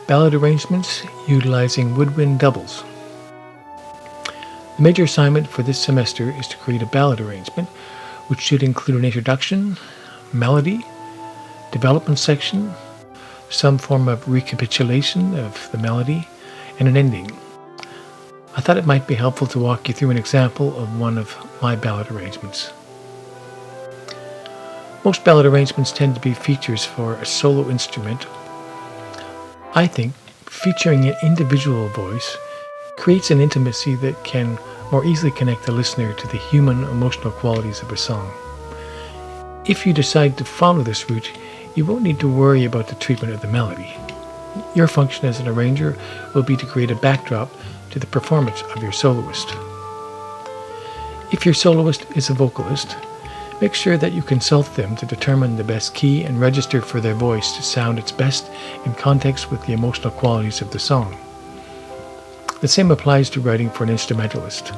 Ballad arrangements utilizing woodwind doubles. The major assignment for this semester is to create a ballad arrangement, which should include an introduction, melody, development section, some form of recapitulation of the melody, and an ending. I thought it might be helpful to walk you through an example of one of my ballad arrangements. Most ballad arrangements tend to be features for a solo instrument. I think featuring an individual voice creates an intimacy that can more easily connect the listener to the human emotional qualities of a song. If you decide to follow this route, you won't need to worry about the treatment of the melody. Your function as an arranger will be to create a backdrop to the performance of your soloist. If your soloist is a vocalist, make sure that you consult them to determine the best key and register for their voice to sound its best in context with the emotional qualities of the song. The same applies to writing for an instrumentalist.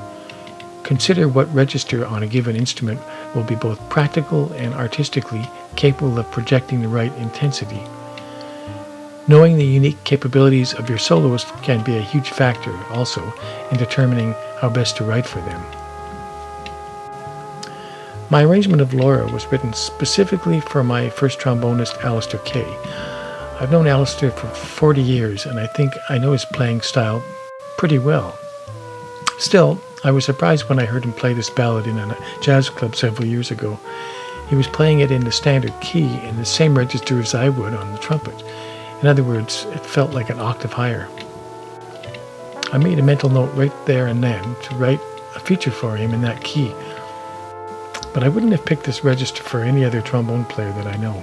Consider what register on a given instrument will be both practical and artistically capable of projecting the right intensity. Knowing the unique capabilities of your soloist can be a huge factor also in determining how best to write for them. My arrangement of Laura was written specifically for my first trombonist, Alistair Kay. I've known Alistair for 40 years, and I think I know his playing style pretty well. Still, I was surprised when I heard him play this ballad in a jazz club several years ago. He was playing it in the standard key in the same register as I would on the trumpet. In other words, it felt like an octave higher. I made a mental note right there and then to write a feature for him in that key, but I wouldn't have picked this register for any other trombone player that I know.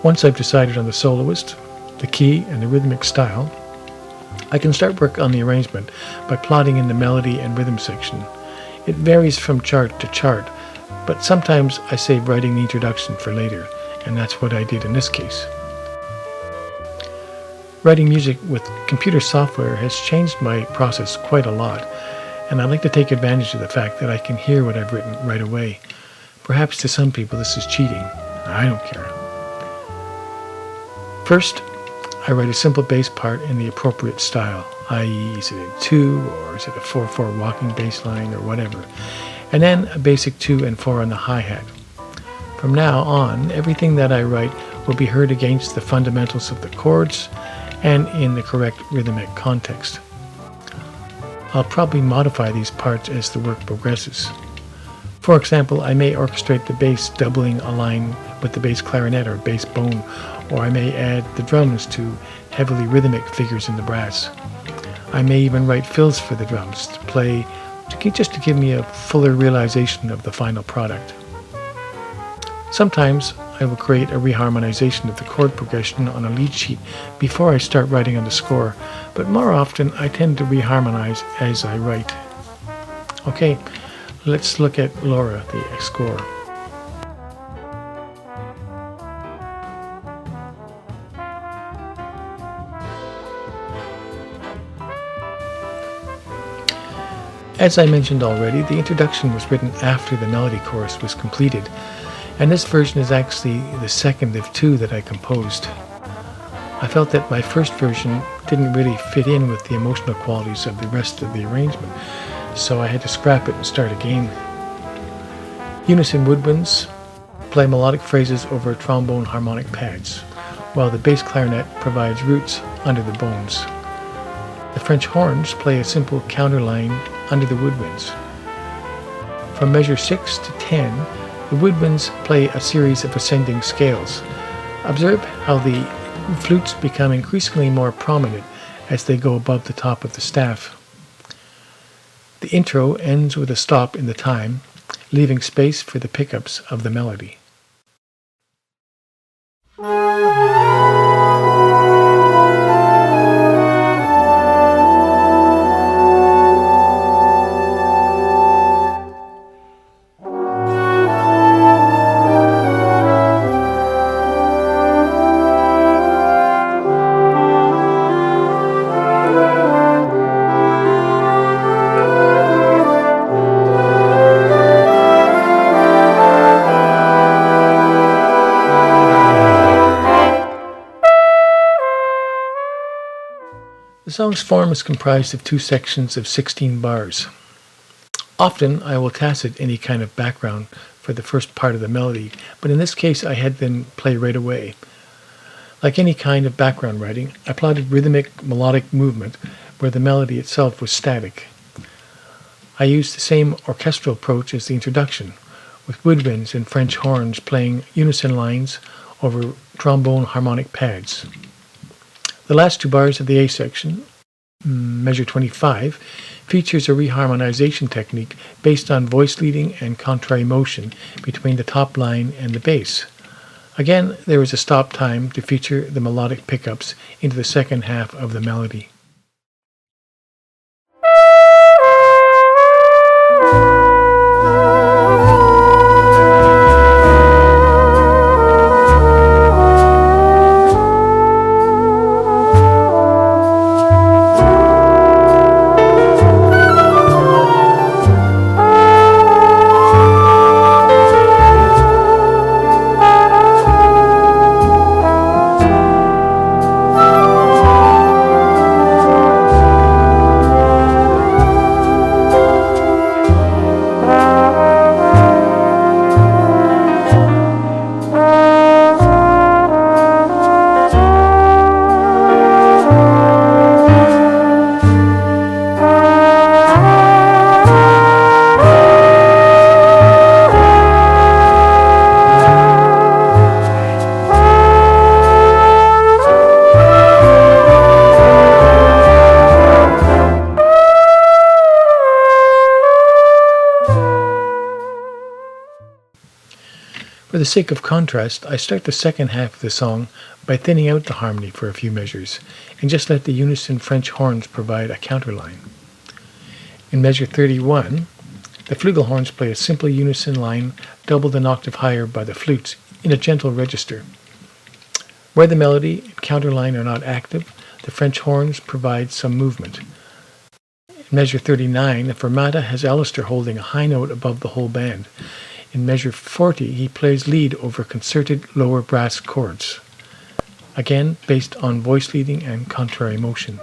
Once I've decided on the soloist, the key, and the rhythmic style, I can start work on the arrangement by plotting in the melody and rhythm section. It varies from chart to chart, but sometimes I save writing the introduction for later, and that's what I did in this case. Writing music with computer software has changed my process quite a lot, and I like to take advantage of the fact that I can hear what I've written right away. Perhaps to some people this is cheating. I don't care. First, I write a simple bass part in the appropriate style, i.e. is it a 2 or is it a 4/4 walking bass line or whatever, and then a basic 2 and 4 on the hi-hat. From now on, everything that I write will be heard against the fundamentals of the chords and in the correct rhythmic context. I'll probably modify these parts as the work progresses. For example, I may orchestrate the bass doubling a line with the bass clarinet or bass bone, or I may add the drums to heavily rhythmic figures in the brass. I may even write fills for the drums to play, just to give me a fuller realization of the final product. Sometimes I will create a reharmonization of the chord progression on a lead sheet before I start writing on the score, but more often I tend to reharmonize as I write. Okay, let's look at Laura, the score. As I mentioned already, the introduction was written after the melody chorus was completed, and this version is actually the second of 2 that I composed. I felt that my first version didn't really fit in with the emotional qualities of the rest of the arrangement, so I had to scrap it and start again. Unison woodwinds play melodic phrases over trombone harmonic pads, while the bass clarinet provides roots under the bones. The French horns play a simple counterline under the woodwinds. From measure 6 to 10, the woodwinds play a series of ascending scales. Observe how the flutes become increasingly more prominent as they go above the top of the staff. The intro ends with a stop in the time, leaving space for the pickups of the melody. The song's form is comprised of two sections of 16 bars. Often I will tacit any kind of background for the first part of the melody, but in this case I had them play right away. Like any kind of background writing, I plotted rhythmic, melodic movement where the melody itself was static. I used the same orchestral approach as the introduction, with woodwinds and French horns playing unison lines over trombone harmonic pads. The last two bars of the A section, measure 25, features a reharmonization technique based on voice leading and contrary motion between the top line and the bass. Again, there is a stop time to feature the melodic pickups into the second half of the melody. For the sake of contrast, I start the second half of the song by thinning out the harmony for a few measures, and just let the unison French horns provide a counterline. In measure 31, the flugelhorns play a simple unison line doubled an octave higher by the flutes in a gentle register. Where the melody and counterline are not active, the French horns provide some movement. In measure 39, the fermata has Alistair holding a high note above the whole band. In measure 40, he plays lead over concerted lower brass chords, again based on voice leading and contrary motion.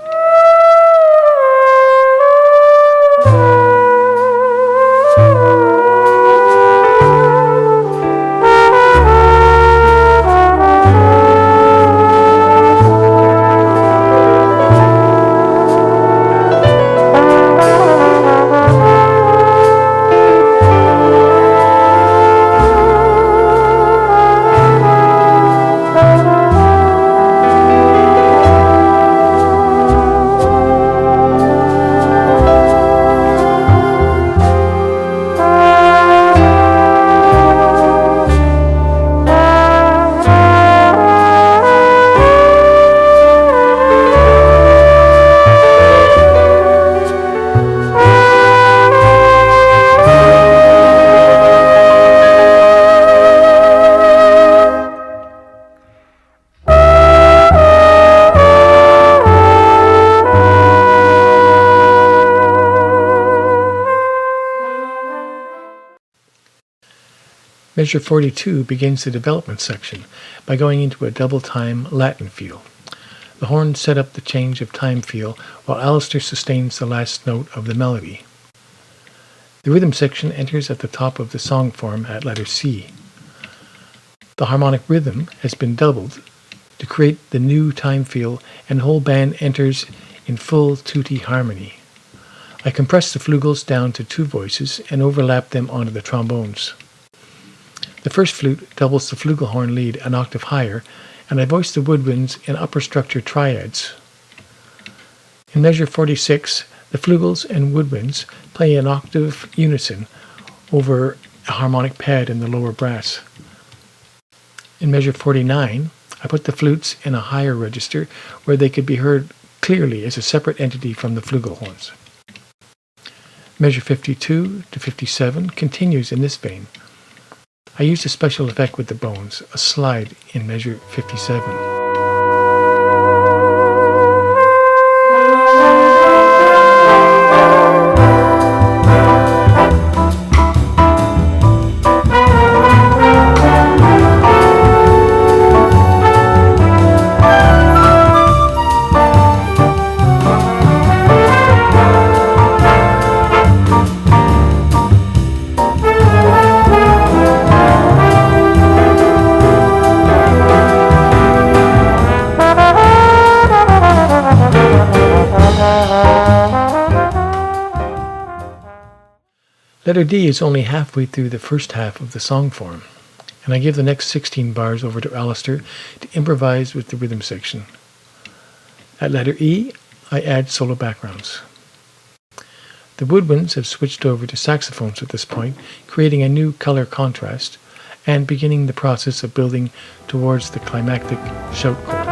Measure 42 begins the development section by going into a double-time Latin feel. The horns set up the change of time feel while Alistair sustains the last note of the melody. The rhythm section enters at the top of the song form at letter C. The harmonic rhythm has been doubled to create the new time feel, and the whole band enters in full tutti harmony. I compress the flugels down to two voices and overlap them onto the trombones. The first flute doubles the flugelhorn lead an octave higher, and I voice the woodwinds in upper structure triads. In measure 46, the flugels and woodwinds play an octave unison over a harmonic pad in the lower brass. In measure 49, I put the flutes in a higher register where they could be heard clearly as a separate entity from the flugelhorns. Measure 52 to 57 continues in this vein. I used a special effect with the bones, a slide in measure 57. Letter D is only halfway through the first half of the song form, and I give the next 16 bars over to Alistair to improvise with the rhythm section. At letter E, I add solo backgrounds. The woodwinds have switched over to saxophones at this point, creating a new color contrast and beginning the process of building towards the climactic shout chorus.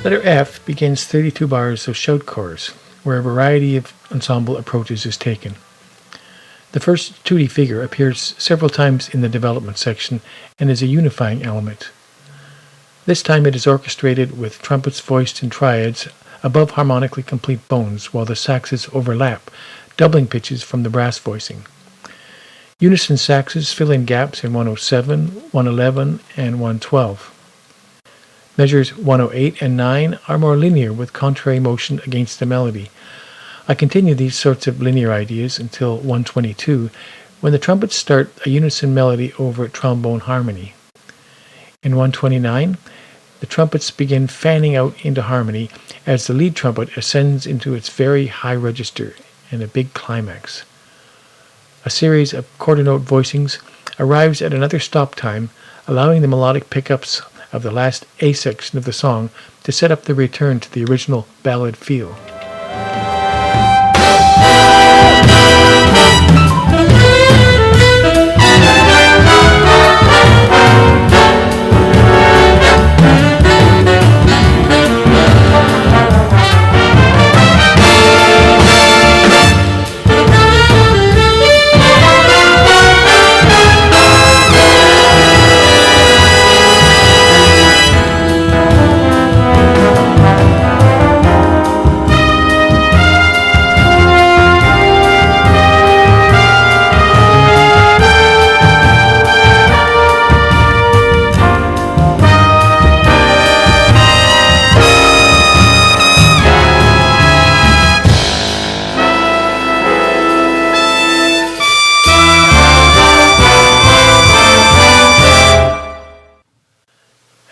Letter F begins 32 bars of shout chorus, where a variety of ensemble approaches is taken. The first tutti figure appears several times in the development section and is a unifying element. This time it is orchestrated with trumpets voiced in triads above harmonically complete bones, while the saxes overlap, doubling pitches from the brass voicing. Unison saxes fill in gaps in 107, 111, and 112. Measures 108 and 9 are more linear with contrary motion against the melody. I continue these sorts of linear ideas until 122, when the trumpets start a unison melody over trombone harmony. In 129, the trumpets begin fanning out into harmony as the lead trumpet ascends into its very high register and a big climax. A series of quarter note voicings arrives at another stop time, allowing the melodic pickups of the last A section of the song to set up the return to the original ballad feel.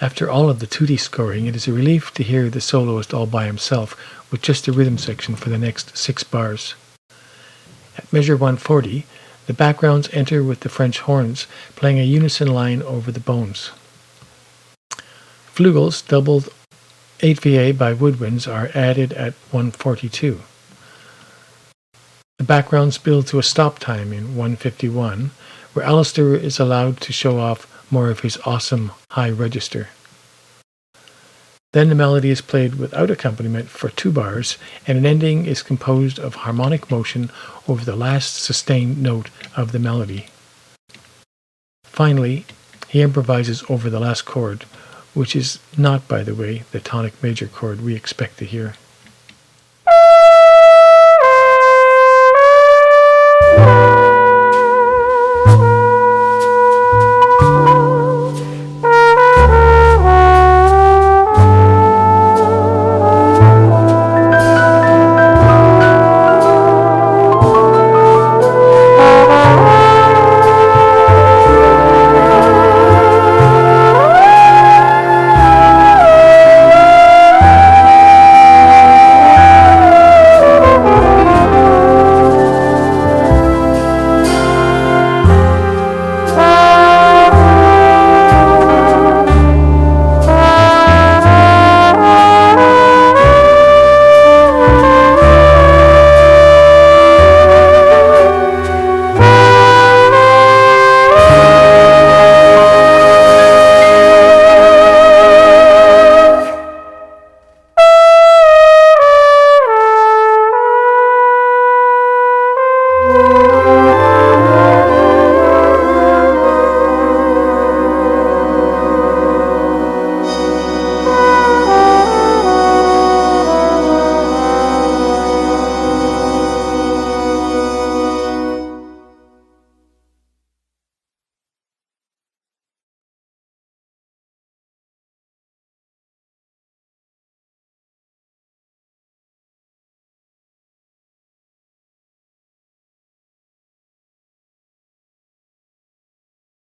After all of the tutti scoring, it is a relief to hear the soloist all by himself with just the rhythm section for the next 6 bars. At measure 140, the backgrounds enter with the French horns playing a unison line over the bones. Flugels, doubled 8 VA by woodwinds, are added at 142. The backgrounds build to a stop time in 151, where Alistair is allowed to show off more of his awesome high register. Then the melody is played without accompaniment for 2 bars, and an ending is composed of harmonic motion over the last sustained note of the melody. Finally, he improvises over the last chord, which is not, by the way, the tonic major chord we expect to hear.